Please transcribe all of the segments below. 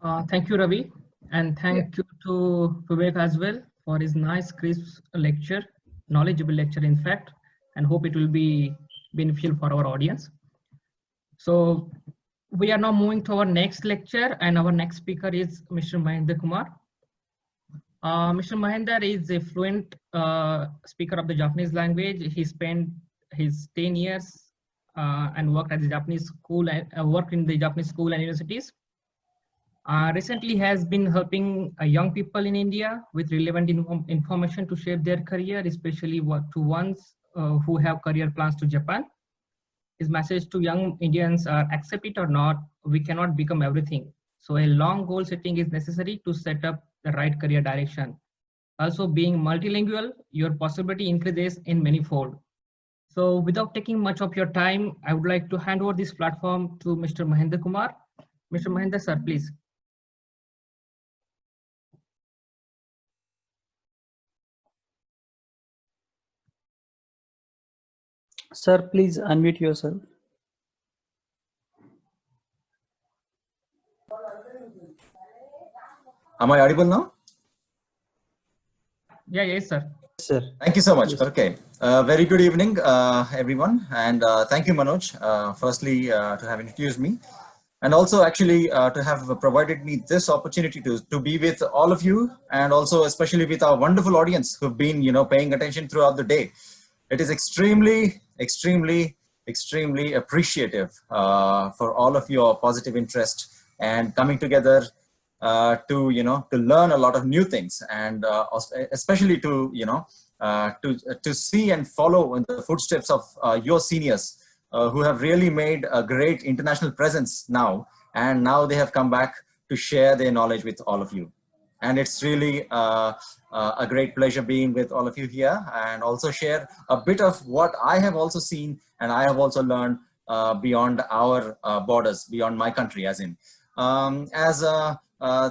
Thank you, Ravi, and Yeah. thank you to Vivek as well for his nice, crisp lecture, knowledgeable lecture, in fact, and hope it will be beneficial for our audience. So, we are now moving to our next lecture, and our next speaker is Mr. Mahendra Kumar. Mr. Mahendra is a fluent speaker of the Japanese language. He spent his 10 years and worked at the Japanese school and worked in the Japanese school and universities. Recently has been helping young people in India with relevant information to shape their career, especially to ones who have career plans to Japan. His message to young Indians are accept it or not, we cannot become everything. So a long goal setting is necessary to set up the right career direction. Also being multilingual, your possibility increases in many fold. So without taking much of your time, I would like to hand over this platform to Mr. Mahendra Kumar. Mr. Mahendra, sir, please. Sir, please unmute yourself. Am I audible now? Yeah, yes, sir. Sir. Thank you so much. Yes. Okay. Very good evening, everyone. And thank you, Manoj, firstly, to have introduced me. And also actually to have provided me this opportunity to be with all of you, and also especially with our wonderful audience who've been, paying attention throughout the day. It is extremely, extremely, extremely appreciative for all of your positive interest and coming together to learn a lot of new things, and especially to to see and follow in the footsteps of your seniors who have really made a great international presence now, and now they have come back to share their knowledge with all of you. And it's really a great pleasure being with all of you here, and also share a bit of what I have also seen and I have also learned beyond our borders, beyond my country, as in.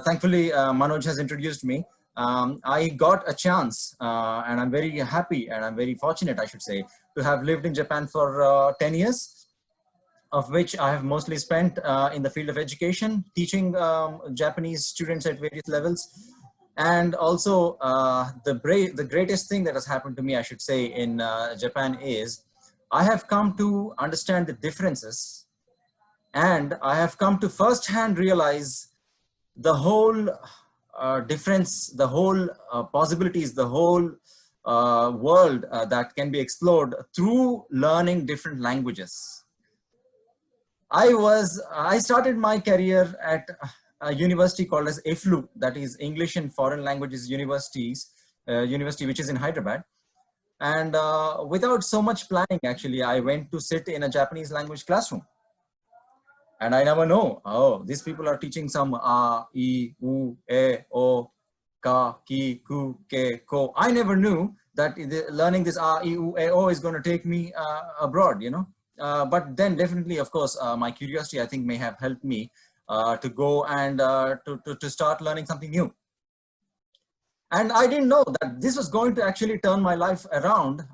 Thankfully, Manoj has introduced me. I got a chance, and I'm very happy and I'm very fortunate, I should say, to have lived in Japan for 10 years, of which I have mostly spent in the field of education, teaching Japanese students at various levels. And also the greatest thing that has happened to me, I should say, in Japan is I have come to understand the differences, and I have come to firsthand realize the whole difference, the whole possibilities, the whole world that can be explored through learning different languages. I started my career at a university called as EFLU, that is English and Foreign Languages University, which is in Hyderabad. And without so much planning, actually, I went to sit in a Japanese language classroom. And I never know, oh, these people are teaching some a, I, U, E, O, Ka, Ki, Ku, Ke, Ko. I never knew that learning this a, I, U, E, O is going to take me abroad, but then definitely, of course, my curiosity, I think, may have helped me to go and to start learning something new. And I didn't know that this was going to actually turn my life around,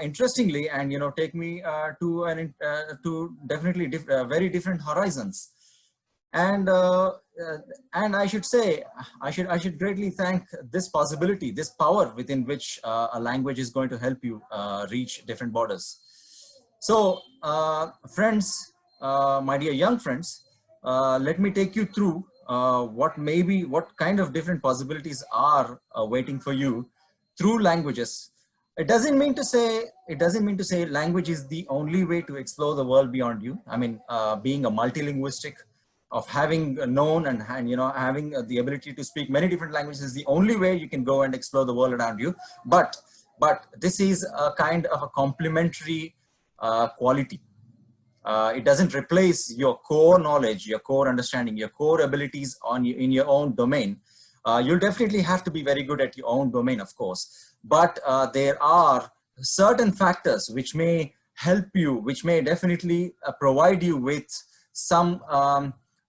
interestingly, and take me to definitely very different horizons. And I should say, I should greatly thank this possibility, this power within which a language is going to help you reach different borders. So, friends, my dear young friends, let me take you through what kind of different possibilities are waiting for you through languages. It doesn't mean to say language is the only way to explore the world beyond you. I mean, being a multilinguistic, of having known and having the ability to speak many different languages is the only way you can go and explore the world around you. But this is a kind of a complementary quality. It doesn't replace your core knowledge, your core understanding, your core abilities in your own domain. You'll definitely have to be very good at your own domain, of course. But there are certain factors which may help you, which may definitely provide you with some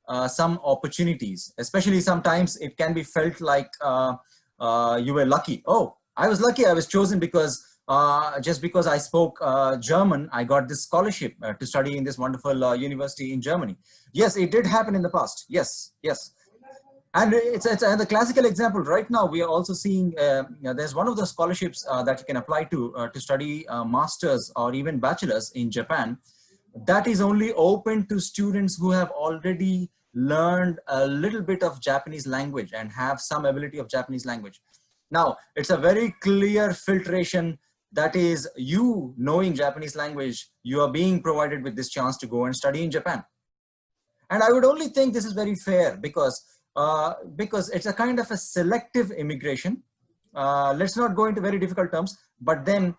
opportunities. Especially sometimes it can be felt like you were lucky. Oh, I was lucky, I was chosen because just because I spoke German, I got this scholarship to study in this wonderful university in Germany. Yes, it did happen in the past. Yes, yes. And it's and the classical example right now, we are also seeing, there's one of the scholarships that you can apply to study masters or even bachelors in Japan. That is only open to students who have already learned a little bit of Japanese language and have some ability of Japanese language. Now, it's a very clear filtration. That is, you knowing Japanese language, you are being provided with this chance to go and study in Japan. And I would only think this is very fair because it's a kind of a selective immigration. Let's not go into very difficult terms, but then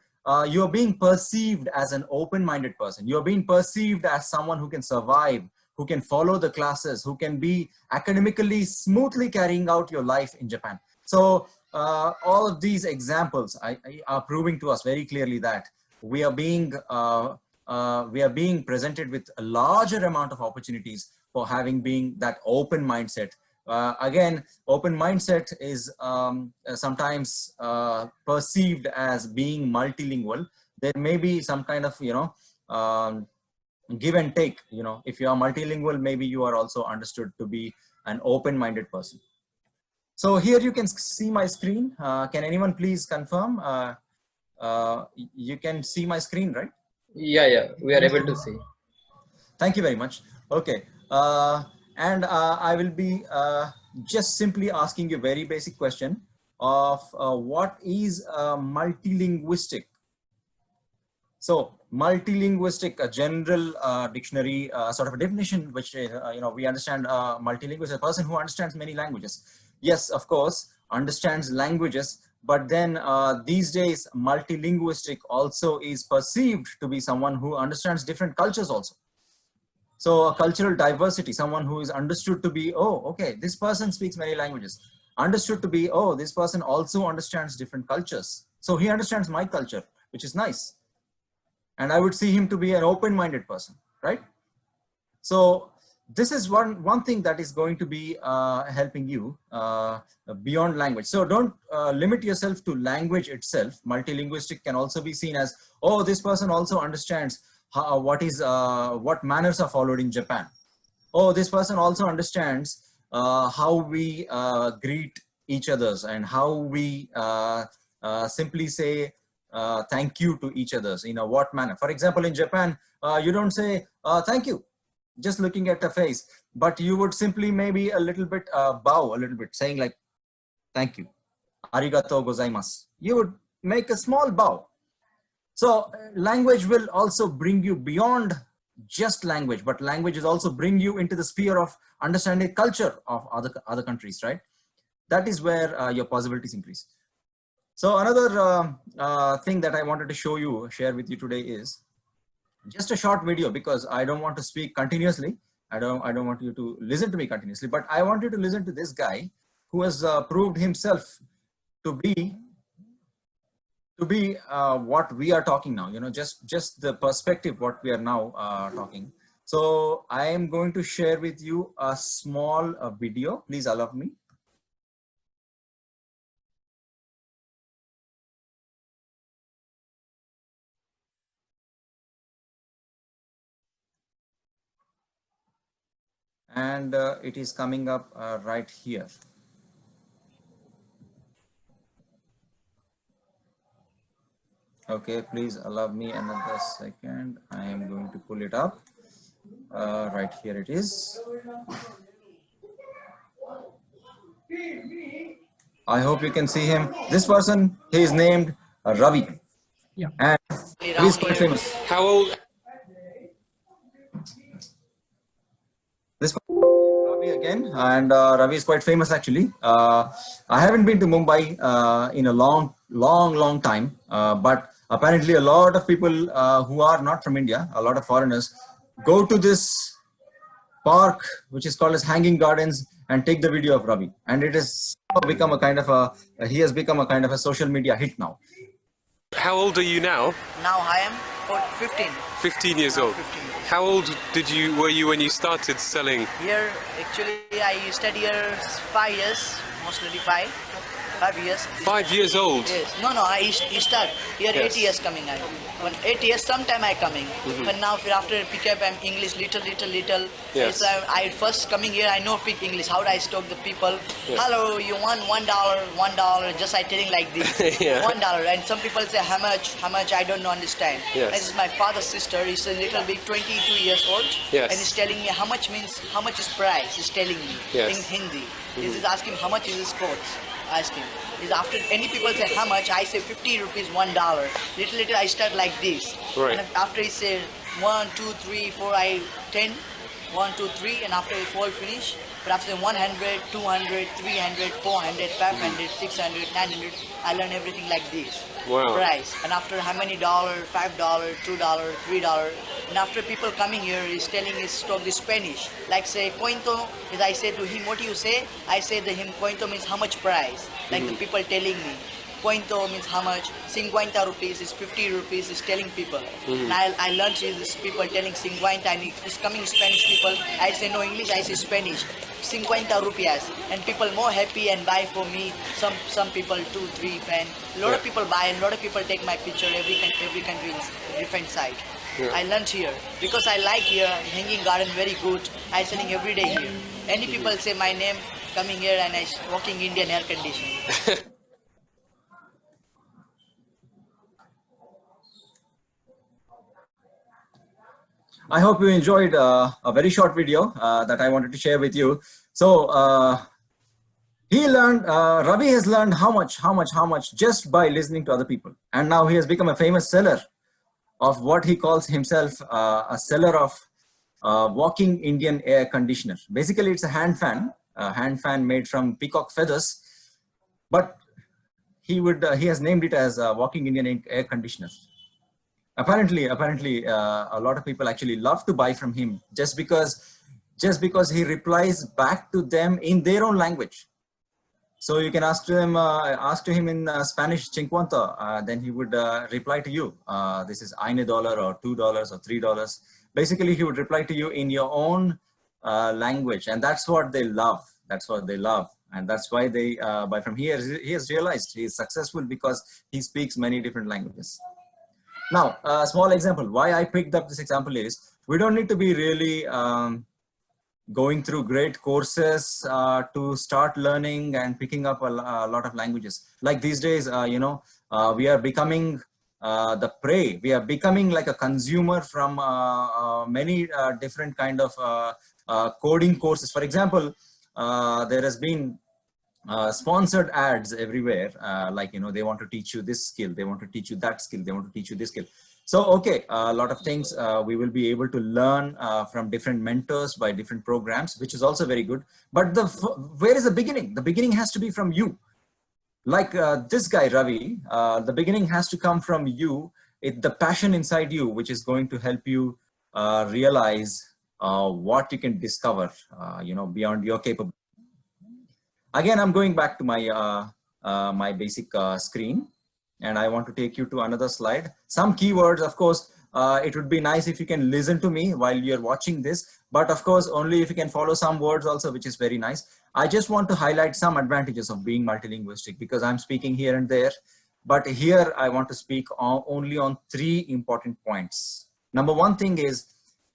you're being perceived as an open-minded person. You're being perceived as someone who can survive, who can follow the classes, who can be academically smoothly carrying out your life in Japan. So all of these examples are proving to us very clearly that we are being presented with a larger amount of opportunities for having being that open mindset. Again, open mindset is sometimes perceived as being multilingual. There may be some kind of, give and take. If you are multilingual, maybe you are also understood to be an open-minded person. So here you can see my screen. Can anyone please confirm? You can see my screen, right? Yeah, we are able to see. Thank you very much. Okay. And I will be just simply asking you a very basic question of what is multilinguistic? So multilinguistic, a general dictionary sort of a definition, which we understand multilingual is a person who understands many languages. Yes, of course, understands languages, but then these days multilinguistic also is perceived to be someone who understands different cultures also. So a cultural diversity, someone who is understood to be, oh, okay, this person speaks many languages. Understood to be, oh, this person also understands different cultures. So he understands my culture, which is nice. And I would see him to be an open-minded person, right? So this is one thing that is going to be helping you beyond language. So don't limit yourself to language itself. Multilinguistic can also be seen as, oh, this person also understands what manners are followed in Japan. Oh, this person also understands how we greet each others and how we simply say thank you to each others, in a what manner. For example, in Japan, you don't say thank you, just looking at a face, but you would simply maybe a little bit bow a little bit, saying like, thank you, arigatou gozaimasu. You would make a small bow. So language will also bring you beyond just language, but language is also bring you into the sphere of understanding culture of other countries, right? That is where your possibilities increase. So another thing that I wanted to share with you today is just a short video, because I don't want to speak continuously. I don't want you to listen to me continuously, but I want you to listen to this guy who has proved himself to be what we are talking now, just the perspective what we are now talking. So I am going to share with you a small video. Please allow me. And it is coming up right here. Okay, please allow me another second. I am going to pull it up. Right here it is. I hope you can see him. This person, he is named Ravi. Yeah. And he is quite famous. How old? This Ravi again, and Ravi is quite famous actually. I haven't been to Mumbai in a long time, but apparently a lot of people who are not from India, a lot of foreigners, go to this park which is called as Hanging Gardens and take the video of Ravi, and it has become a kind of he has become a kind of a social media hit now. How old are you now? Now I am 15. 15 years old. 15. How old were you when you started selling? Here, actually, I studied here 5 years, mostly 5 years. 5 years old? Yes. No, I start here Yes. 8 years coming. When 8 years, sometime I coming. But now after pick up, I'm English little. Yes. Yes, I first coming here, I know speak English. How do I talk the people? Yes. Hello, you want $1? Just I telling like this. Yeah. $1. And some people say how much? I don't know understand. Yes. This is my father's sister. He's a little bit 22 years old. Yes. And he's telling me how much is price. He's telling me Yes. in Hindi. He's asking how much is his coats. Ask him. Is after any people say how much, I say 50 rupees, $1. Little I start like this. Right. And after he said 1, 2, 3, 4, I 10. 1, 2, 3, and after it's all finish, but after 100, 200, 300, 400, 500, 600, 900, I learn everything like this. Wow. Price. And after how many $5, $2, $3, and after people coming here is telling his talk the Spanish. Like say cuento, is I say to him, what do you say? I say to him, cuento means how much price. Like the people telling me. Cuento means how much, 50 rupees is 50 rupees is telling people. And I learned these people telling 50 and it's coming Spanish people. I say no English, I say Spanish. 50 rupias and people more happy and buy for me. Some people 2, 3 pen. Lot of people buy and lot of people take my picture. Every country is different side. Yeah. I learned here because I like here hanging garden very good. I selling every day here. Any people say my name coming here and I walking Indian air conditioning. I hope you enjoyed a very short video that I wanted to share with you. So he learned, Ravi has learned how much just by listening to other people. And now he has become a famous seller of what he calls himself a seller of walking Indian air conditioner. Basically, it's a hand fan made from peacock feathers, but he has named it as a walking Indian air conditioner. Apparently, a lot of people actually love to buy from him just because he replies back to them in their own language. So you can ask to him in Spanish, cincuenta, then he would reply to you. This is $1 or $2 or $3. Basically, he would reply to you in your own language, and that's what they love. That's what they love, and that's why they buy from here. He has realized he is successful because he speaks many different languages. Now, a small example. Why I picked up this example is we don't need to be really going through great courses to start learning and picking up a lot of languages. Like these days, we are becoming the prey. We are becoming like a consumer from many different kind of coding courses. For example, there has been sponsored ads everywhere, they want to teach you this skill, they want to teach you that skill, they want to teach you this skill. So okay, a lot of things we will be able to learn from different mentors by different programs, which is also very good. But where is the beginning? The beginning has to be from you. Like this guy Ravi, the beginning has to come from you. The passion inside you, which is going to help you realize what you can discover, beyond your capability. Again, I'm going back to my my basic screen, and I want to take you to another slide. Some keywords, of course, it would be nice if you can listen to me while you're watching this, but of course, only if you can follow some words also, which is very nice. I just want to highlight some advantages of being multilinguistic because I'm speaking here and there, but here I want to speak only on 3 important points. Number 1 thing is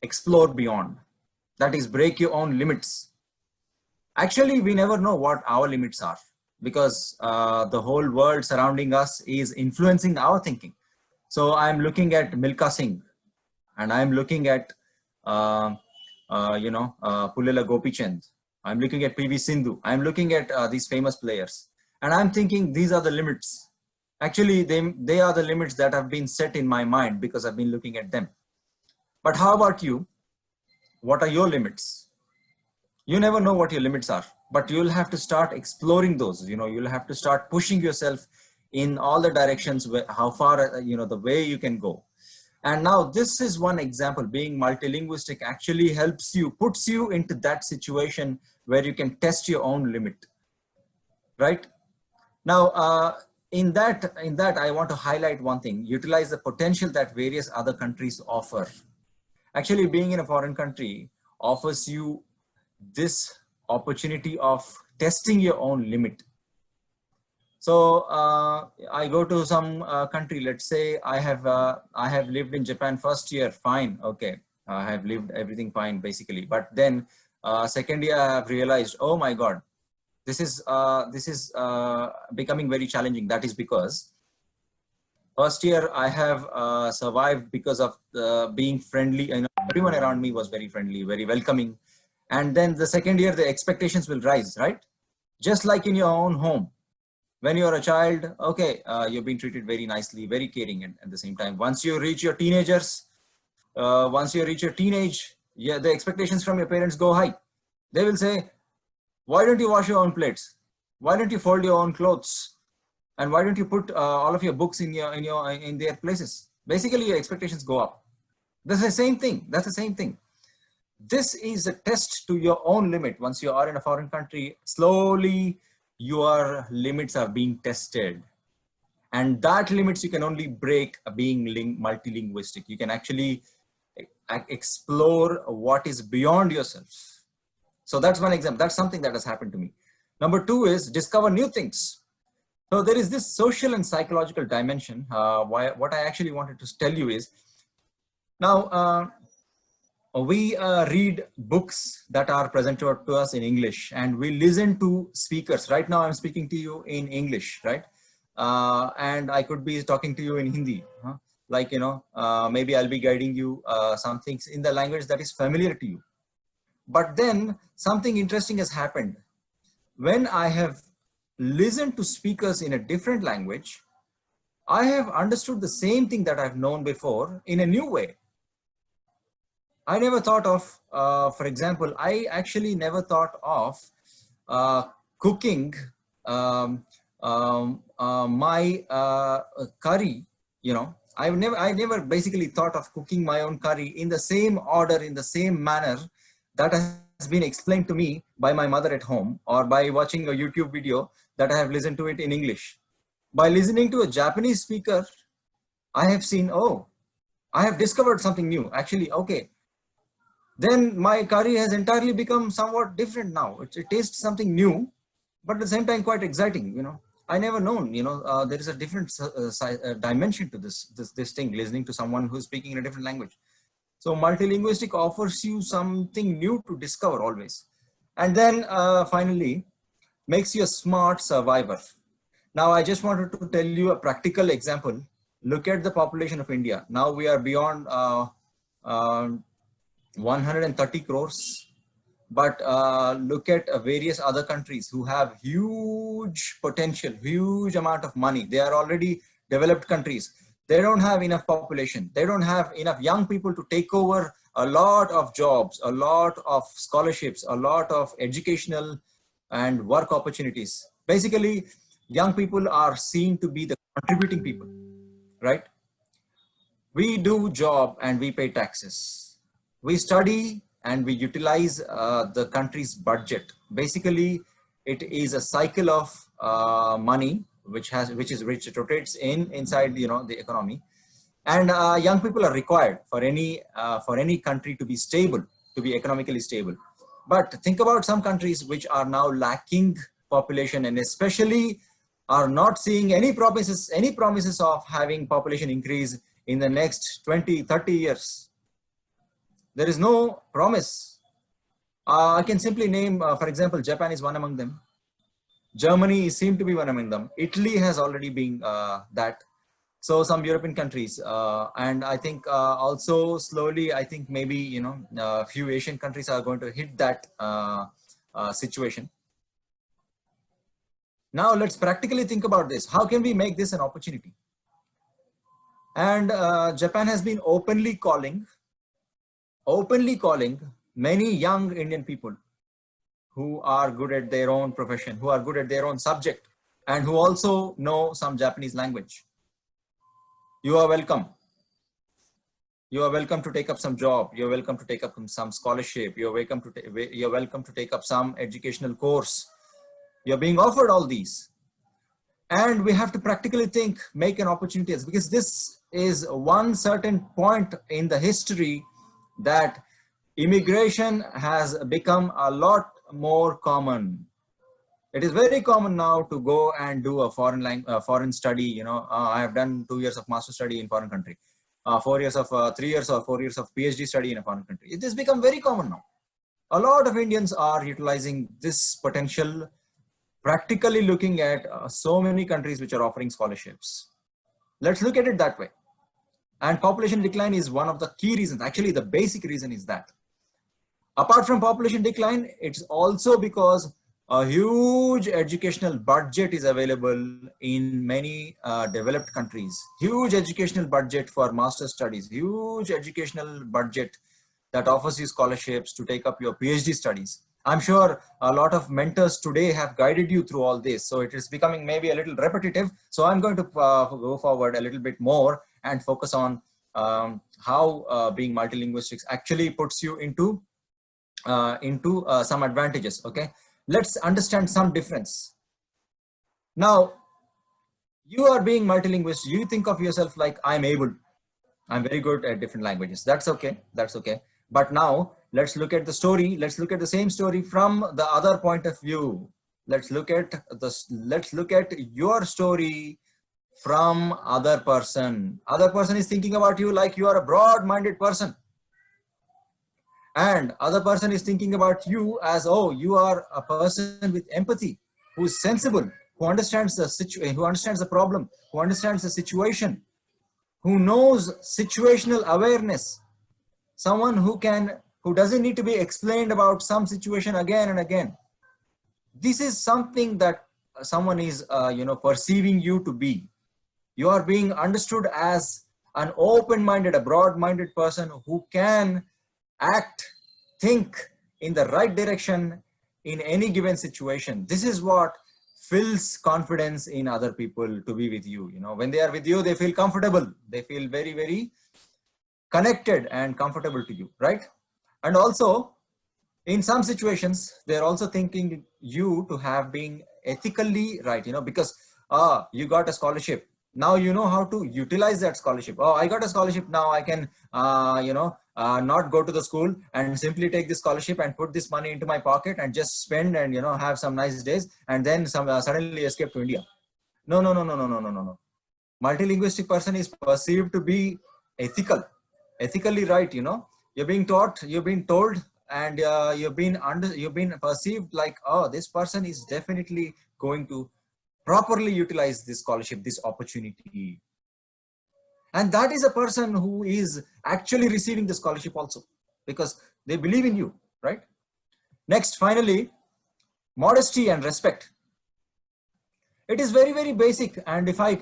explore beyond. That is, break your own limits. Actually, we never know what our limits are because the whole world surrounding us is influencing our thinking. So I'm looking at Milkha Singh, and I'm looking at Pullela Gopichand. I'm looking at PV Sindhu. I'm looking at these famous players, and I'm thinking these are the limits. Actually, they are the limits that have been set in my mind because I've been looking at them. But how about you? What are your limits? You never know what your limits are, but you'll have to start exploring those. You'll have to start pushing yourself in all the directions, how far, the way you can go. And now this is one example. Being multilinguistic actually helps you, puts you into that situation where you can test your own limit, right? Now, in that, I want to highlight one thing: utilize the potential that various other countries offer. Actually, being in a foreign country offers you this opportunity of testing your own limit. So I go to some country. Let's say I have lived in Japan first year, fine, okay, I have lived everything fine basically. But then second year, I have realized, oh my God, this is becoming very challenging. That is because first year I have survived because of being friendly. You know, everyone around me was very friendly, very welcoming. And then the second year, the expectations will rise, right? Just like in your own home. When you're a child, okay, you're being treated very nicely, very caring, and at the same time, once you reach your teenagers, yeah, the expectations from your parents go high. They will say, why don't you wash your own plates? Why don't you fold your own clothes? And why don't you put all of your books in their places? Basically, your expectations go up. That's the same thing. That's the same thing. This is a test to your own limit. Once you are in a foreign country, slowly your limits are being tested. And that limits you can only break being multilinguistic. You can actually explore what is beyond yourself. So that's one example. That's something that has happened to me. Number two is discover new things. So there is this social and psychological dimension. What I actually wanted to tell you is, now we read books that are presented to us in English, and we listen to speakers. Right now I'm speaking to you in English, right? And I could be talking to you in Hindi. Like, you know, maybe I'll be guiding you some things in the language that is familiar to you. But then something interesting has happened. When I have listened to speakers in a different language, I have understood the same thing that I've known before in a new way. I never thought of, for example, I actually never thought of cooking my curry, you know. I never basically thought of cooking my own curry in the same order, in the same manner that has been explained to me by my mother at home, or by watching a YouTube video that I have listened to it in English. By listening to a Japanese speaker, I have seen, oh, I have discovered something new. Actually, okay. Then my curry has entirely become somewhat different now. It tastes something new, but at the same time quite exciting, you know. I never known, you know, there is a different dimension to this thing, listening to someone who's speaking in a different language. So multilinguistic offers you something new to discover always. And then finally, makes you a smart survivor. Now, I just wanted to tell you a practical example. Look at the population of India. Now we are beyond 130 crores. But look at various other countries who have huge potential, huge amount of money. They are already developed countries. They don't have enough population. They don't have enough young people to take over a lot of jobs, a lot of scholarships, a lot of educational and work opportunities. Basically, young people are seen to be the contributing people, right? We do job and we pay taxes. We study and we utilize the country's budget. Basically, it is a cycle of money which rotates inside, you know, the economy. And young people are required for any country to be stable, to be economically stable. But think about some countries which are now lacking population, and especially are not seeing any promises of having population increase in the next 20, 30 years. There is no promise. I can simply name, for example, Japan is one among them. Germany seemed to be one among them. Italy has already been that. So some European countries, and I think also slowly, I think maybe, you know, a few Asian countries are going to hit that situation. Now let's practically think about this. How can we make this an opportunity? And Japan has been openly calling many young Indian people who are good at their own profession, who are good at their own subject, and who also know some Japanese language. You are welcome. You are welcome to take up some job. You're welcome to take up some scholarship. You're welcome to take up some educational course. You're being offered all these. And we have to practically think, make an opportunity, because this is one certain point in the history that immigration has become a lot more common. It is very common now to go and do a foreign study. You know, I have done 2 years of master study in foreign country, 4 years of 3 years or 4 years of PhD study in a foreign country. It has become very common now. A lot of Indians are utilizing this potential, practically looking at so many countries which are offering scholarships. Let's look at it that way. And population decline is one of the key reasons. Actually, the basic reason is that. Apart from population decline, it's also because a huge educational budget is available in many developed countries. Huge educational budget for master studies, huge educational budget that offers you scholarships to take up your PhD studies. I'm sure a lot of mentors today have guided you through all this. So it is becoming maybe a little repetitive. So I'm going to go forward a little bit more and focus on how being multilinguistics actually puts you into some advantages. Okay, let's understand some difference. Now, you are being multilinguist. You think of yourself like I'm very good at different languages. That's okay. That's okay. But now let's look at the story. Let's look at the same story from the other point of view. Let's look at your story from other person. Other person is thinking about you like you are a broad-minded person. And other person is thinking about you as, oh, you are a person with empathy, who is sensible, who understands the situation, who understands the problem, who understands the situation, who knows situational awareness. Someone who doesn't need to be explained about some situation again and again. This is something that someone is, perceiving you to be. You are being understood as an open-minded, a broad-minded person who can act, think in the right direction in any given situation. This is what fills confidence in other people to be with you. You know, when they are with you, they feel comfortable. They feel very, very connected and comfortable to you, right? And also, in some situations, they're also thinking you to have been ethically right, because you got a scholarship. Now you know how to utilize that scholarship. Oh, I got a scholarship. Now I can, not go to the school and simply take this scholarship and put this money into my pocket and just spend and, have some nice days and then suddenly escape to India. No. Multilinguistic person is perceived to be ethically right. You're being taught, you've been told, and you've been perceived like, oh, this person is definitely going to properly utilize this scholarship, this opportunity. And that is a person who is actually receiving the scholarship also, because they believe in you, right? Next, finally, modesty and respect. It is very, very basic. And if I,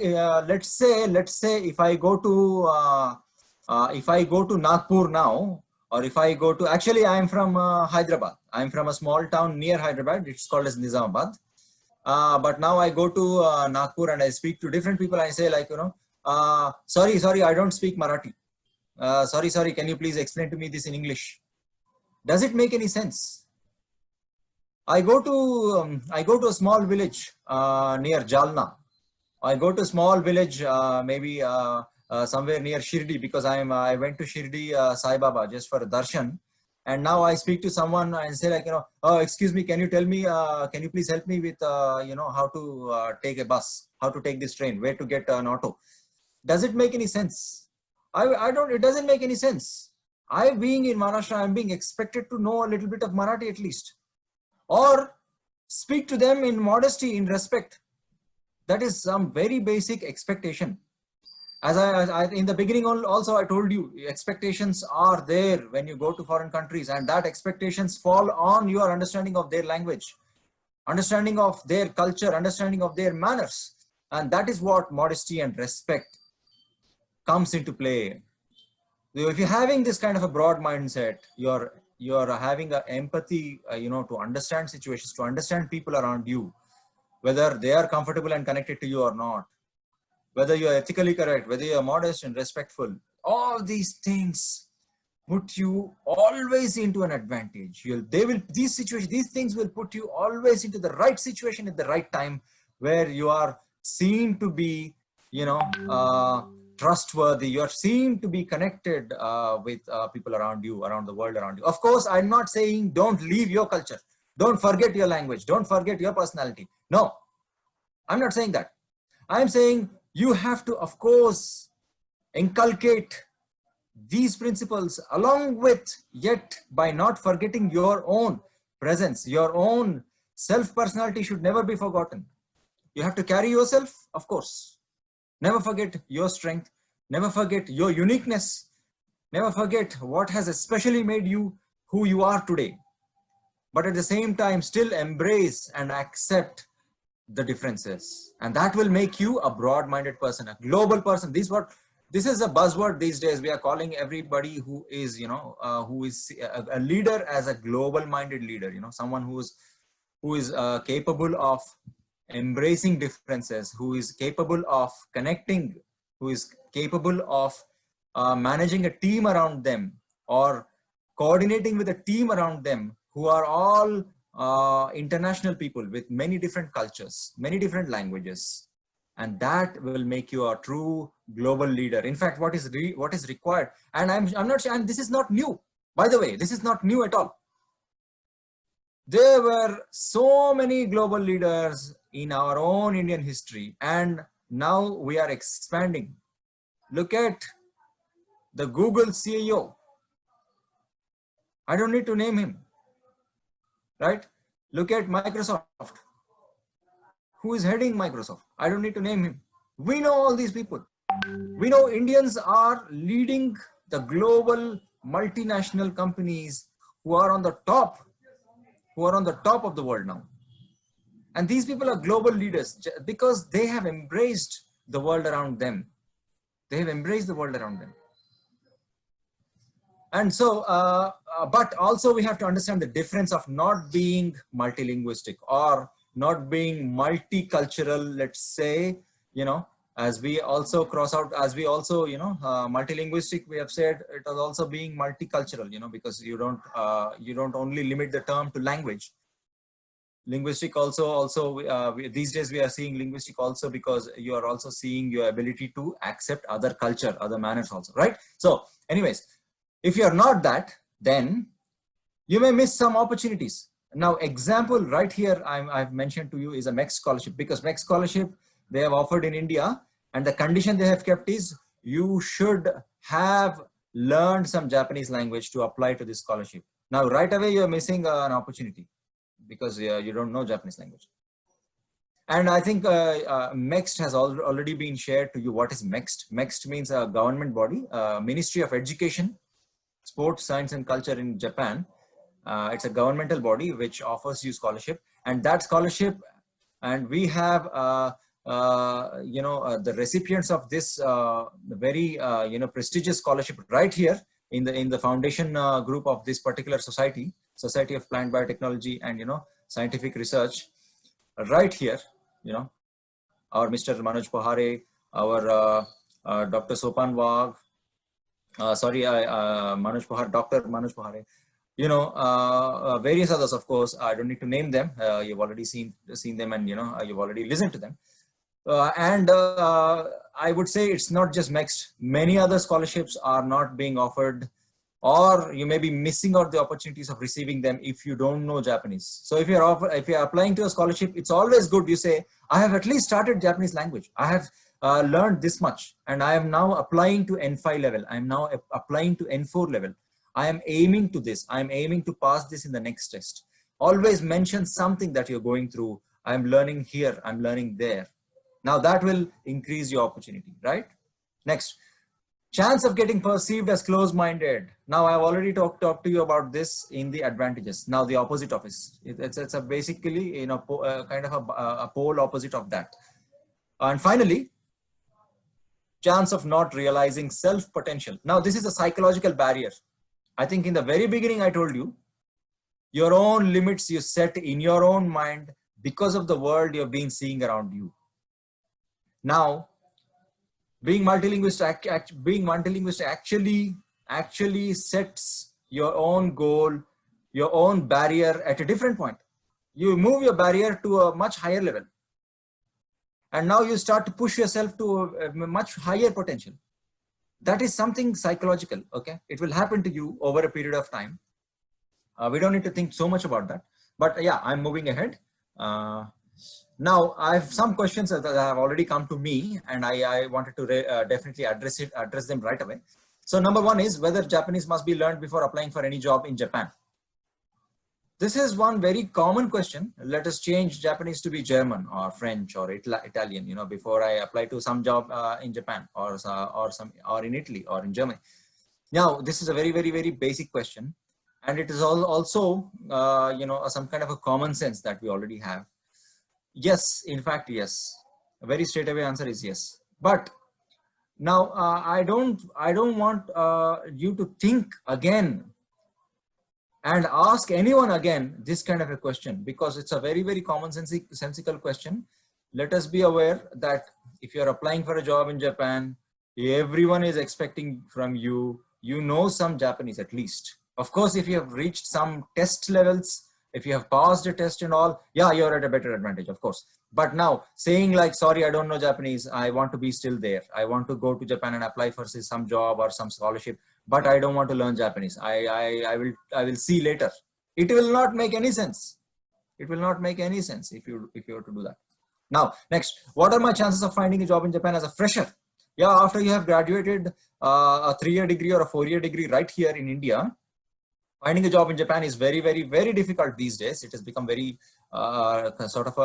let's say, if I go to Nagpur now, or if I go to, actually I am from Hyderabad. I am from a small town near Hyderabad. It's called as Nizamabad. But now I go to Nagpur and I speak to different people. I say like, sorry, I don't speak Marathi. Sorry, can you please explain to me this in English? Does it make any sense? I go to a small village near Jalna. I go to a small village, maybe somewhere near Shirdi, because I went to Shirdi Sai Baba just for a darshan. And now I speak to someone and say like, oh, excuse me, can you tell me, can you please help me with, how to take a bus, how to take this train, where to get an auto? Does it make any sense? It doesn't make any sense. Being in Maharashtra, I'm being expected to know a little bit of Marathi at least, or speak to them in modesty, in respect. That is some very basic expectation. As I in the beginning also I told you, expectations are there when you go to foreign countries, and that expectations fall on your understanding of their language, understanding of their culture, understanding of their manners. And that is what modesty and respect comes into play. If you're having this kind of a broad mindset, you're having an empathy, to understand situations, to understand people around you, whether they are comfortable and connected to you or not, whether you are ethically correct, whether you are modest and respectful. All these things put you always into an advantage. These things will put you always into the right situation at the right time, where you are seen to be, trustworthy. You're seen to be connected with people around you, around the world around you. Of course, I'm not saying don't leave your culture. Don't forget your language. Don't forget your personality. No, I'm not saying that. I'm saying you have to, of course, inculcate these principles along with, yet by not forgetting your own presence, your own self-personality should never be forgotten. You have to carry yourself, of course. Never forget your strength. Never forget your uniqueness. Never forget what has especially made you who you are today. But at the same time, still embrace and accept the differences. And that will make you a broad-minded person, a global person. This is a buzzword these days. We are calling everybody who is, who is a leader as a global-minded leader. Someone who is capable of embracing differences, who is capable of connecting, who is capable of managing a team around them or coordinating with a team around them who are all international people with many different cultures, many different languages. And that will make you a true global leader. In fact, what is required, and I'm not sure, and this is not new, by the way, this is not new at all. There were so many global leaders in our own Indian history, and now we are expanding. Look at the Google CEO. I don't need to name him, right? Look at Microsoft. Who is heading Microsoft? I don't need to name him. We know all these people. We know Indians are leading the global multinational companies who are on the top, of the world now. And these people are global leaders because they have embraced the world around them. They have embraced the world around them. And so, but also we have to understand the difference of not being multilinguistic or not being multicultural, let's say, as we also cross out, as we also, multilinguistic, we have said it is also being multicultural, because you don't only limit the term to language. Linguistic also these days we are seeing linguistic also because you are also seeing your ability to accept other culture, other manners also, right? So anyways, if you're not that, then you may miss some opportunities. Now, example right here I've mentioned to you is a MEX scholarship, because MEX scholarship they have offered in India, and the condition they have kept is you should have learned some Japanese language to apply to this scholarship. Now, right away you're missing an opportunity because you don't know Japanese language. And I think MEXT has already been shared to you. What is MEXT? MEXT means a government body, Ministry of Education, Sports, Science and Culture in Japan. It's a governmental body which offers you scholarship, and that scholarship, and we have the recipients of this very prestigious scholarship right here in the foundation group of this particular Society of Plant Biotechnology and Scientific Research, right here, our Mr. Manoj Pohare, our Dr. Sopan Wagh, Manoj Pohare, Dr. Manoj Pohare, various others, of course. I don't need to name them. You've already seen them, and you've already listened to them. I would say it's not just MEXT. Many other scholarships are not being offered, or you may be missing out the opportunities of receiving them if you don't know Japanese. So if you're applying to a scholarship, it's always good you say, I have at least started Japanese language. I have learned this much, and I am now applying to N5 level. I'm now applying to N4 level. I am aiming to this. I'm aiming to pass this in the next test. Always mention something that you're going through. I'm learning here. I'm learning there. Now that will increase your opportunity, right? Next, chance of getting perceived as close-minded. Now I've already talked to you about this in the advantages. Now the opposite of it. It's a basically kind of a pole opposite of that. And finally, chance of not realizing self-potential. Now this is a psychological barrier. I think in the very beginning I told you, your own limits you set in your own mind because of the world you've been seeing around you. Now, being multilingual actually sets your own goal, your own barrier at a different point. You move your barrier to a much higher level. and now you start to push yourself to a much higher potential. That is something psychological. Okay, it will happen to you over a period of time. We don't need to think so much about that, but yeah, I'm moving ahead. Now I have some questions that have already come to me, and I wanted to definitely address them right away. So number one is whether Japanese must be learned before applying for any job in Japan. This is one very common question. Let us change Japanese to be German or French or Italian, you know, before I apply to some job in Japan or in Italy or in Germany. Now, this is a very, very, very basic question, and it is also, you know, some kind of a common sense that we already have. Yes, in fact, yes. A very straightaway answer is yes. But now I don't want you to think again and ask anyone again this kind of a question, because it's a very, very commonsensical question. Let us be aware that if you're applying for a job in Japan, everyone is expecting from you, you know some Japanese at least. Of course, if you have reached some test levels, if you have passed a test and all, yeah, you're at a better advantage, of course. But now saying like, sorry, I don't know Japanese, I want to be still there, I want to go to Japan and apply for say, some job or some scholarship, but I don't want to learn Japanese, I will see later. It will not make any sense. It will not make any sense if you were to do that. Now, next, what are my chances of finding a job in Japan as a fresher? Yeah, after you have graduated a 3-year degree or a 4-year degree right here in India, finding a job in Japan is very, very, very difficult these days. It has become very sort of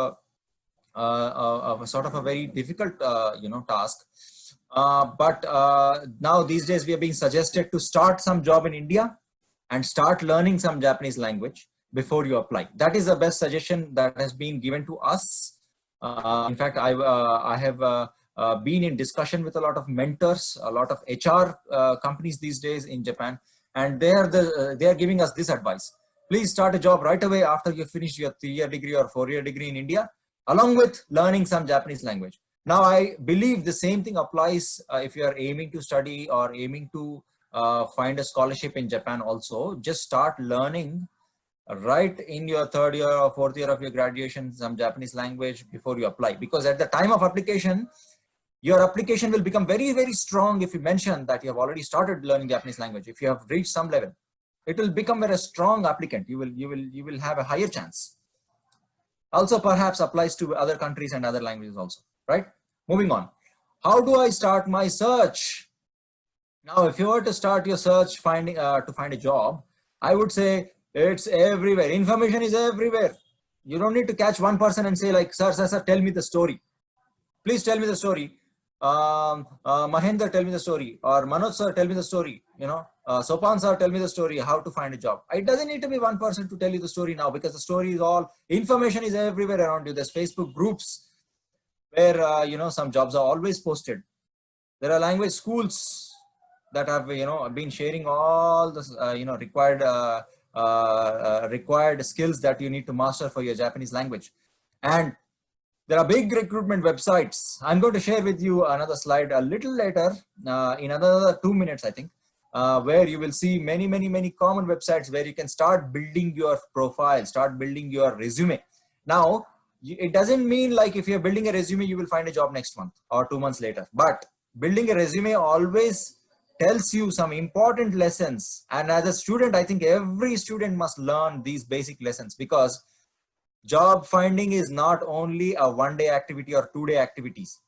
a very difficult, you know, task. But now these days we are being suggested to start some job in India and start learning some Japanese language before you apply. That is the best suggestion that has been given to us. In fact, I have been in discussion with a lot of mentors, a lot of HR companies these days in Japan, and they are giving us this advice. Please start a job right away after you finish your 3-year degree or 4-year degree in India, along with learning some Japanese language. Now, I believe the same thing applies if you are aiming to study or aiming to find a scholarship in Japan also. Just start learning right in your 3rd year or 4th year of your graduation some Japanese language before you apply, because at the time of application, your application will become very, very strong if you mention that you have already started learning Japanese language. If you have reached some level, it will become a very strong applicant. You will have a higher chance. Also, perhaps applies to other countries and other languages also, right? Moving on. How do I start my search? Now, if you were to start your search to find a job, I would say it's everywhere. Information is everywhere. You don't need to catch one person and say like, sir, tell me the story. Please tell me the story. Mahendra, tell me the story, or Manoj sir, tell me the story, you know, Sopan sir, tell me the story, how to find a job. It doesn't need to be one person to tell you the story now, because the story is all, information is everywhere around you. There's Facebook groups where, you know, some jobs are always posted. There are language schools that have, you know, been sharing all the, you know, required skills that you need to master for your Japanese language. And there are big recruitment websites. I'm going to share with you another slide a little later, in another 2 minutes, I think, where you will see many, many, many common websites where you can start building your profile, start building your resume. Now, it doesn't mean like if you're building a resume, you will find a job next month or 2 months later. But building a resume always tells you some important lessons. And as a student, I think every student must learn these basic lessons, because job finding is not only a 1-day activity or 2-day activities.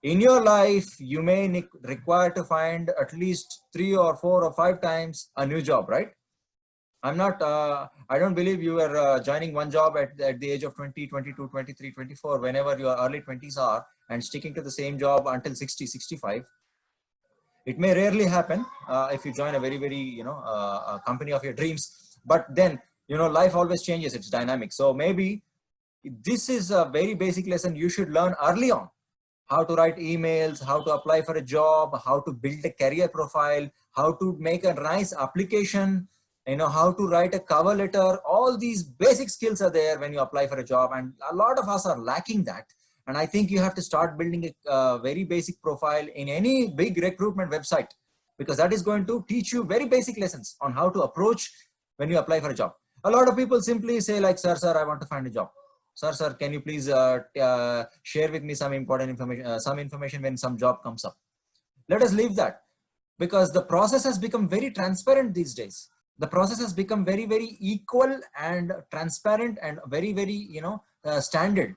In your life, you may require to find at least 3 or 4 or 5 times a new job, right? I'm not, I don't believe you are joining one job at the age of 20, 22, 23, 24, whenever your early 20s are, and sticking to the same job until 60, 65. It may rarely happen if you join a very, very, you know, a company of your dreams, but then, you know, life always changes, it's dynamic. So maybe this is a very basic lesson you should learn early on. How to write emails, how to apply for a job, how to build a career profile, how to make a nice application, you know, how to write a cover letter. All these basic skills are there when you apply for a job, and a lot of us are lacking that. And I think you have to start building a very basic profile in any big recruitment website, because that is going to teach you very basic lessons on how to approach when you apply for a job. A lot of people simply say like, sir, I want to find a job. sir, can you please share with me some important information when some job comes up. Let us leave that, because the process has become very transparent these days. The process has become very, very equal and transparent and very, very, standard.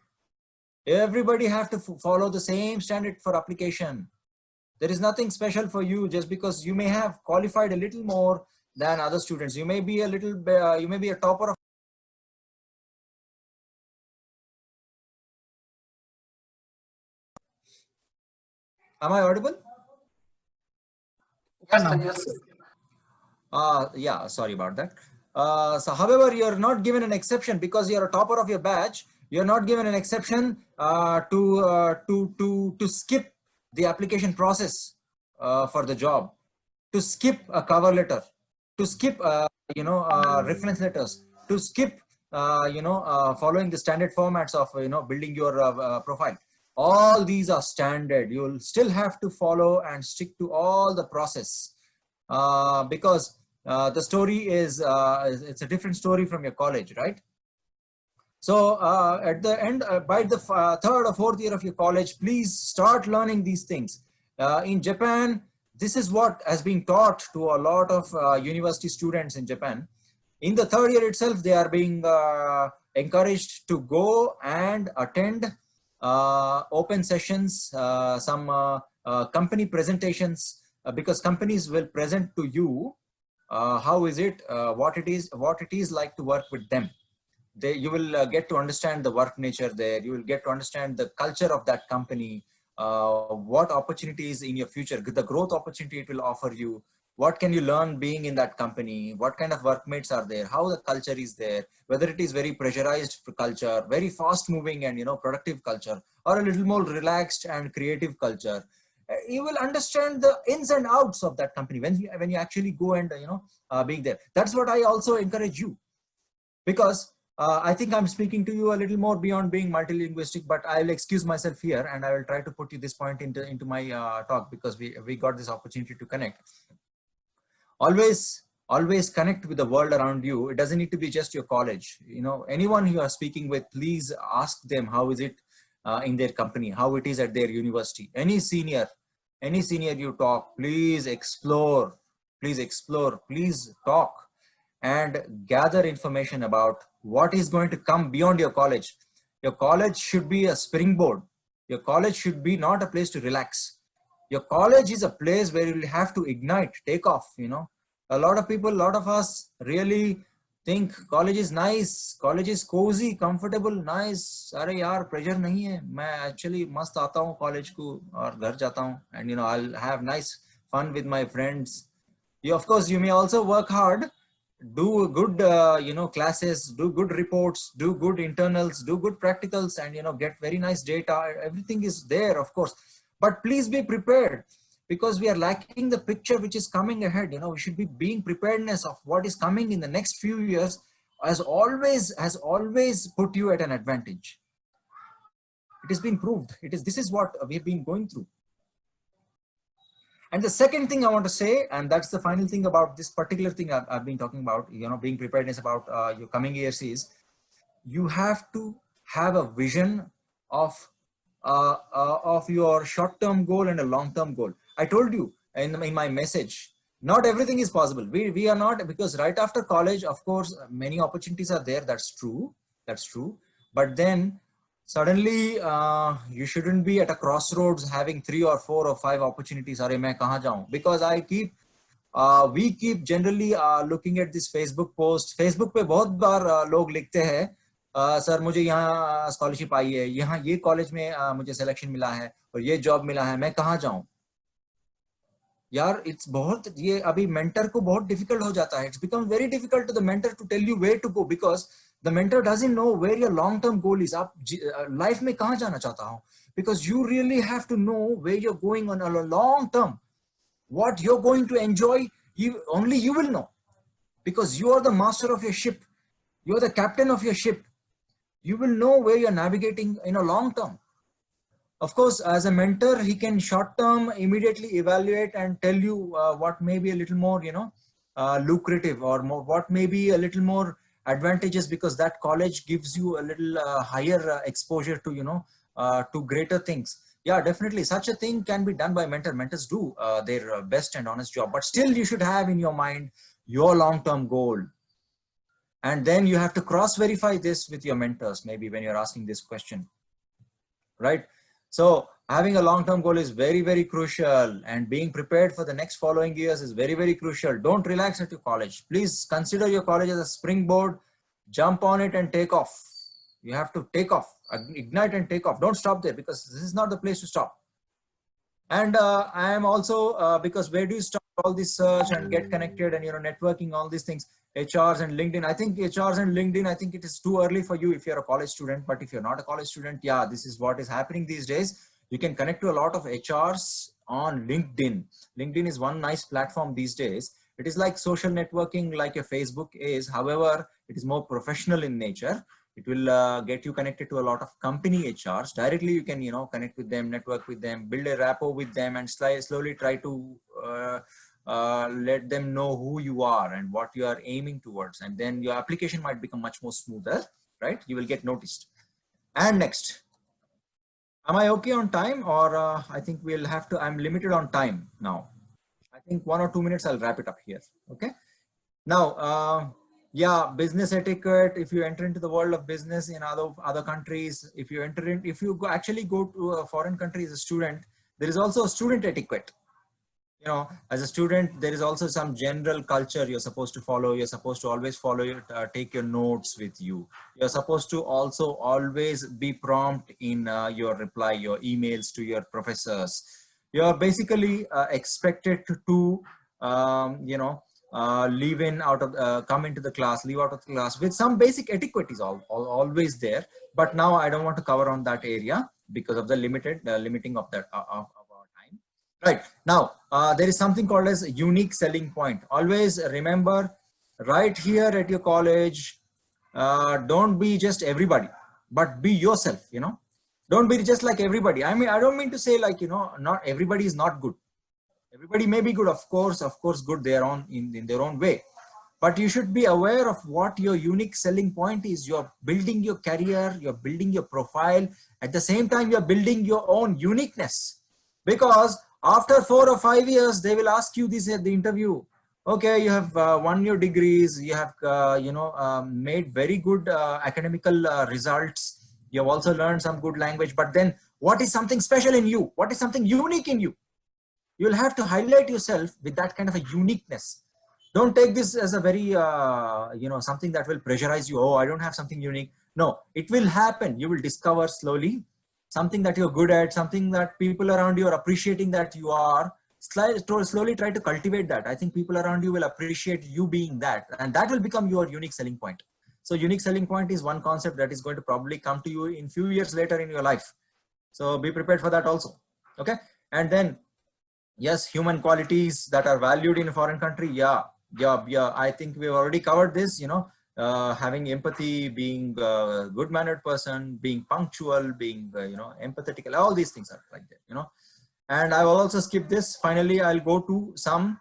Everybody have to follow the same standard for application. There is nothing special for you just because you may have qualified a little more than other students. You may be a little, you may be a topper of. Am I audible? Yes, sir. Yes, sir. Yeah, sorry about that. So however, you're not given an exception because you're a topper of your batch. You're not given an exception to skip the application process for the job, to skip a cover letter, to skip reference letters, to skip following the standard formats of building your profile. All these are standard. You'll still have to follow and stick to all the process because the story is it's a different story from your college, right? So at the end, by the third or fourth year of your college, please start learning these things. In Japan, this is what has been taught to a lot of university students in Japan. In the third year itself, they are being encouraged to go and attend open sessions, some company presentations, because companies will present to you how is it, what it is like to work with them. You will get to understand the work nature there. You will get to understand the culture of that company, what opportunities in your future, the growth opportunity it will offer you. What can you learn being in that company? What kind of workmates are there? How the culture is there? Whether it is very pressurized culture, very fast moving and productive culture, or a little more relaxed and creative culture. You will understand the ins and outs of that company when you actually go and being there. That's what I also encourage you, because I think I'm speaking to you a little more beyond being multilinguistic, but I'll excuse myself here and I will try to put you this point into my talk, because we got this opportunity to connect. Always connect with the world around you. It doesn't need to be just your college. Anyone you are speaking with, please ask them how is it in their company, how it is at their university. Any senior you talk, please explore, please talk and gather information about what is going to come beyond your college. Your college should be a springboard. Your college should be not a place to relax. Your college is a place where you will have to ignite, take off. A lot of people, a lot of us really think college is nice, college is cozy, comfortable, nice. अरे यार pressure नहीं है. मैं actually मस्त आता हूँ college को और घर जाता हूँ, and I'll have nice fun with my friends. Of course, you may also work hard, do good classes, do good reports, do good internals, do good practicals, and get very nice data. Everything is there, of course, but please be prepared, because we are lacking the picture which is coming ahead. We should be being preparedness of what is coming in the next few years has always put you at an advantage. It has been proved. This is what we have been going through. And the second thing I want to say, and that's the final thing about this particular thing I've been talking about, being preparedness about your coming years, is you have to have a vision of your short-term goal and a long-term goal. I told you in my message, not everything is possible. We are not, because right after college, of course, many opportunities are there. That's true. But then suddenly you shouldn't be at a crossroads having 3 or 4 or 5 opportunities. Arey main kahan jaun? Because we keep generally looking at this Facebook post. Facebook पे बहुत बार लोग लिखते हैं, sir मुझे यहाँ scholarship आई है, यहाँ ये कॉलेज में मुझे सिलेक्शन मिला है और ये जॉब मिला है, मैं कहाँ जाऊँ? यार ये अभी मेंटर को बहुत डिफिकल्ट हो जाता है. It's become very difficult to the mentor to tell you where to go, because the mentor doesn't know where your long term goal is. आप लाइफ में कहाँ जाना चाहता हो? Because you really have to know where you're going on a long term. What you're going to enjoy, only you will know, because you are the master of your ship. You're the captain of your ship. You will know where you're navigating in a long term. Of course, as a mentor, he can short term immediately evaluate and tell you what may be a little more, lucrative, or what may be a little more advantages because that college gives you a little higher exposure to, to greater things. Yeah, definitely such a thing can be done by mentor. Mentors do their best and honest job, but still you should have in your mind your long-term goal. And then you have to cross-verify this with your mentors, maybe when you're asking this question, right? So having a long-term goal is very, very crucial, and being prepared for the next following years is very, very crucial. Don't relax at your college. Please consider your college as a springboard, jump on it and take off. You have to take off, ignite and take off. Don't stop there, because this is not the place to stop. And I am also, because where do you start all this search and get connected and, networking, all these things, HRs and LinkedIn. I think HRs and LinkedIn, I think it is too early for you if you're a college student, but if you're not a college student, yeah, this is what is happening these days. You can connect to a lot of HRs on LinkedIn. LinkedIn is one nice platform these days. It is like social networking, like a Facebook is. However, it is more professional in nature. It will get you connected to a lot of company HRs. Directly, you can, connect with them, network with them, build a rapport with them, and slowly try to let them know who you are and what you are aiming towards. And then your application might become much more smoother, right? You will get noticed. And next, am I okay on time, or I think we'll have to, I'm limited on time now. I think 1 or 2 minutes, I'll wrap it up here. Okay. Now, yeah, business etiquette. If you enter into the world of business in other countries, if you actually go to a foreign country as a student, there is also a student etiquette. As a student, there is also some general culture you're supposed to follow. You're supposed to always follow, take your notes with you. You're supposed to also always be prompt in your reply, your emails to your professors. You're basically expected to, leave come into the class, leave out of the class with some basic etiquette is always there. But now I don't want to cover on that area because of the limiting of that of our time. Right now, there is something called as a unique selling point. Always remember, right here at your college, don't be just everybody, but be yourself. Don't be just like everybody. I mean, I don't mean to say like, not everybody is not good. Everybody may be good, of course, good in their own way. But you should be aware of what your unique selling point is. You're building your career, you're building your profile. At the same time, you're building your own uniqueness. Because after 4 or 5 years, they will ask you this at the interview. Okay, you have won your degrees, you have made very good academical results. You have also learned some good language. But then what is something special in you? What is something unique in you? You'll have to highlight yourself with that kind of a uniqueness. Don't take this as a very, something that will pressurize you. Oh, I don't have something unique. No, it will happen. You will discover slowly something that you're good at, something that people around you are appreciating that you are. Slowly try to cultivate that. I think people around you will appreciate you being that, and that will become your unique selling point. So unique selling point is one concept that is going to probably come to you in few years later in your life. So be prepared for that also. Okay. And then, yes, human qualities that are valued in a foreign country. Yeah. I think we've already covered this, having empathy, being a good mannered person, being punctual, being, empathetic, all these things are like that, And I will also skip this. Finally, I'll go to some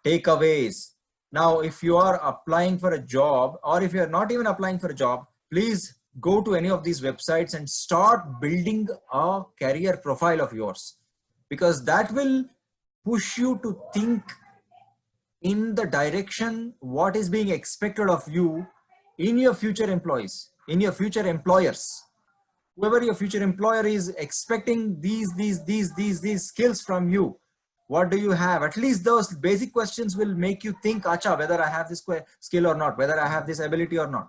takeaways. Now, if you are applying for a job, or if you're not even applying for a job, please go to any of these websites and start building a career profile of yours, because that will push you to think in the direction what is being expected of you in your future employees, in your future employers. Whoever your future employer is expecting these skills from you. What do you have? At least those basic questions will make you think, acha, whether I have this skill or not, whether I have this ability or not.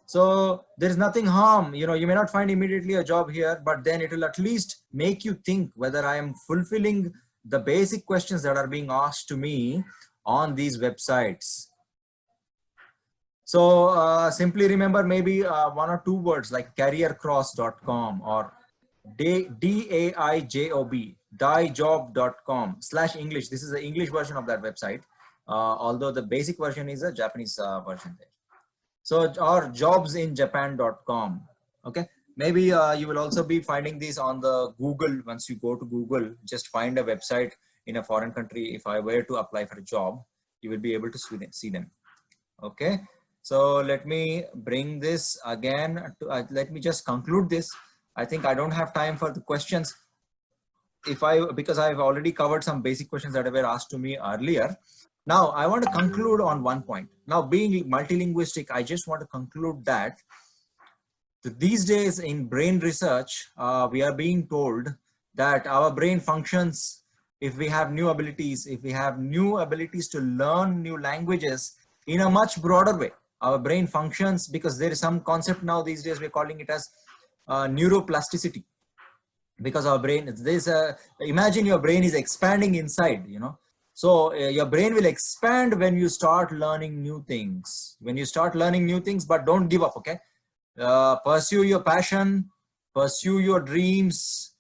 So there's nothing harm, you may not find immediately a job here, but then it will at least make you think whether I am fulfilling the basic questions that are being asked to me on these websites. So simply remember maybe 1 or 2 words like careercross.com or daijob.com/English. This is the English version of that website, although the basic version is a Japanese version there. So, or jobsinjapan.com. Okay. Maybe you will also be finding these on the Google. Once you go to Google, just find a website in a foreign country. If I were to apply for a job, you will be able to see them. Okay. So let me bring this again. Let me just conclude this. I think I don't have time for the questions. Because I've already covered some basic questions that were asked to me earlier. Now I want to conclude on one point. Now, being multilinguistic, I just want to conclude that these days in brain research, we are being told that our brain functions if we have new abilities, to learn new languages in a much broader way. Our brain functions because there is some concept now these days, we're calling it as neuroplasticity. Because our brain, imagine your brain is expanding inside, so your brain will expand when you start learning new things, but don't give up. Okay, pursue your passion, pursue your dreams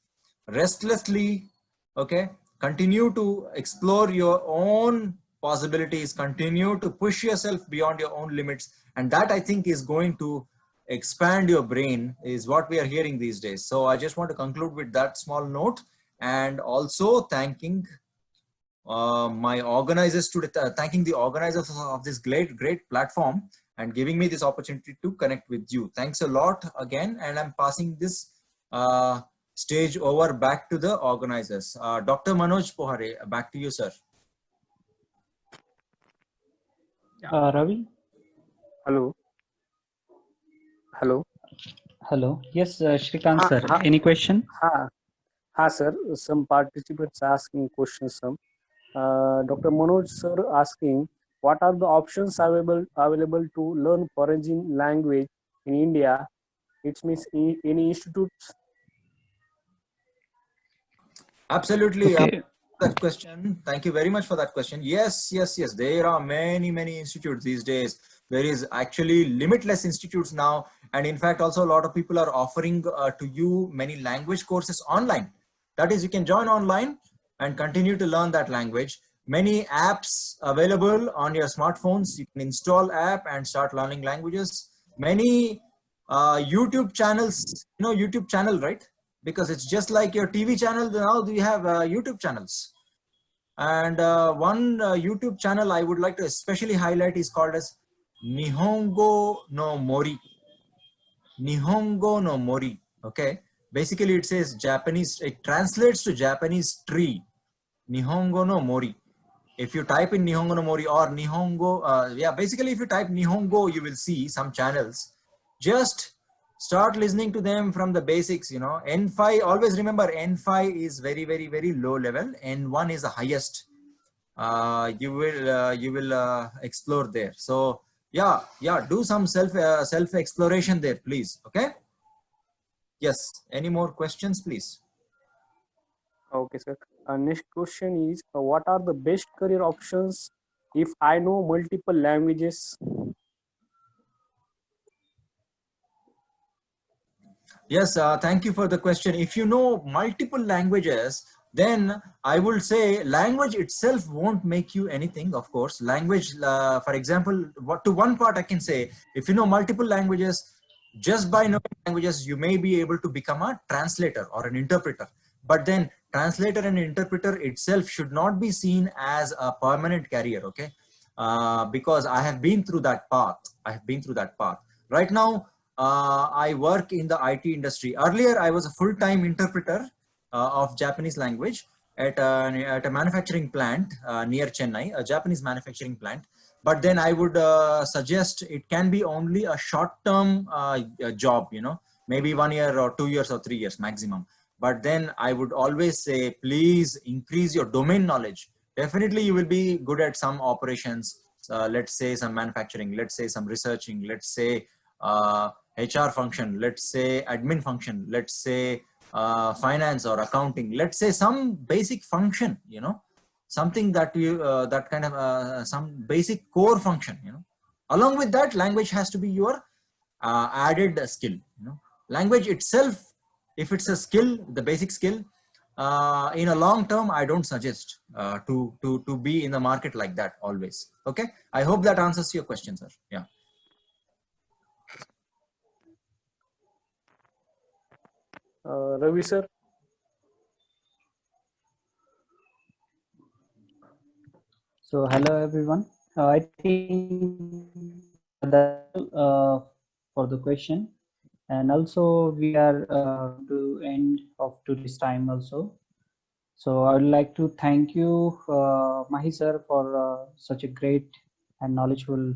restlessly. Okay, continue to explore your own possibilities, continue to push yourself beyond your own limits, and that, I think, is going to expand your brain, is what we are hearing these days. So I just want to conclude with that small note, and also thanking my organizers today, thanking the organizers of this great platform and giving me this opportunity to connect with you. Thanks a lot again, and I'm passing this stage over back to the organizers. Dr. Manoj Pohare, back to you, sir. Ravi? Hello. Hello. Hello. Yes, Shrikant sir. Any question? Sir. Some participants asking questions. Dr. Manoj sir asking, what are the options available to learn foreign language in India? It means any institutes? Absolutely. Okay. That question. Thank you very much for that question. Yes. There are many institutes these days. There is actually limitless institutes now. And in fact, also a lot of people are offering to you many language courses online. That is, you can join online and continue to learn that language. Many apps available on your smartphones. You can install app and start learning languages. Many YouTube channels, YouTube channel, right? Because it's just like your TV channel. Now we have YouTube channels. And one YouTube channel I would like to especially highlight is called as Nihongo no Mori. Nihongo no Mori. Okay. Basically it says Japanese, it translates to Japanese tree. Nihongo no Mori. If you type in Nihongo no Mori or Nihongo, basically if you type Nihongo, you will see some channels. Just start listening to them from the basics, N5, always remember N5 is very low level. N1 is the highest. You will explore there. So do some self exploration there, please. Okay. Yes. Any more questions, please? Okay, sir. Next question is, what are the best career options if I know multiple languages? Yes, thank you for the question. If you know multiple languages, then I would say language itself won't make you anything, of course. Language, for example, to one part I can say, if you know multiple languages, just by knowing languages, you may be able to become a translator or an interpreter. But then translator and interpreter itself should not be seen as a permanent career, okay? Because I have been through that path. Right now, I work in the IT industry. Earlier, I was a full-time interpreter of Japanese language at a manufacturing plant near Chennai, a Japanese manufacturing plant. But then I would suggest it can be only a short-term job, maybe 1 year or 2 years or 3 years maximum. But then I would always say, please increase your domain knowledge. Definitely you will be good at some operations, let's say some manufacturing, let's say some researching, let's say HR function, let's say admin function, let's say finance or accounting, let's say some basic function, something that you that kind of some basic core function, along with that, language has to be your added skill. Language itself, if it's a skill, the basic skill, in a long term, I don't suggest to be in the market like that always. Okay, I hope that answers your question, sir. Yeah. Ravi sir. So hello everyone. I think For the question, and also we are to end of today's time also. So I would like to thank you, Mahi sir, for such a great and knowledgeable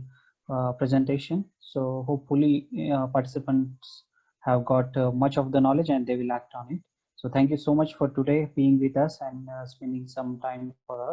presentation. So hopefully participants have got much of the knowledge and they will act on it. So thank you so much for today being with us and spending some time for us.